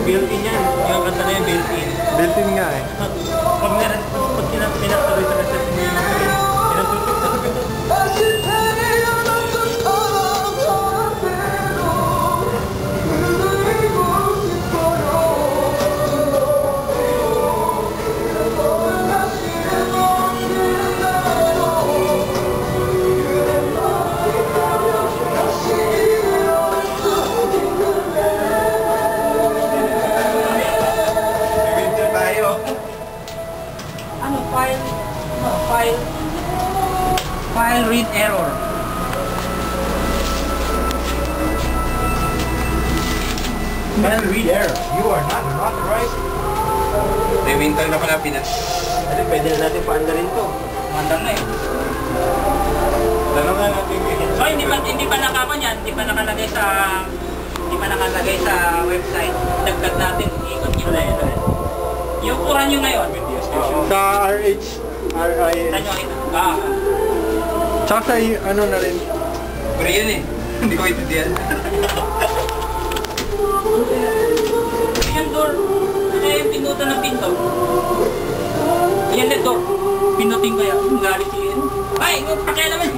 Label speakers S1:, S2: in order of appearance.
S1: Built-in yan. Yung kanta na yung built-in.
S2: Built-in nga eh.
S1: Pag pinatuloy sa reset mo yung pinatuloy sa reset. File read error. File read error. You are not authorized.
S3: May winter na pala Pinas.
S1: Kasi pwede na natin paandarin to. Paandar na eh.
S3: Tanong nga natin
S1: So hindi pa nakapan yan, hindi pa nakalagay sa website. Dagdag natin, ikot nyo na yun. Yung kuha nyo ngayon.
S2: Sa RH. RI.
S1: Saan nyo ito?
S2: Tsaka sa ano na rin.
S3: Korean eh. Hindi ko itindihan.
S1: Yung door. Ano yung pinutan ng pinto? Yan na door. Pinutin ko yan. Galit yun. Ay! Pakialaman!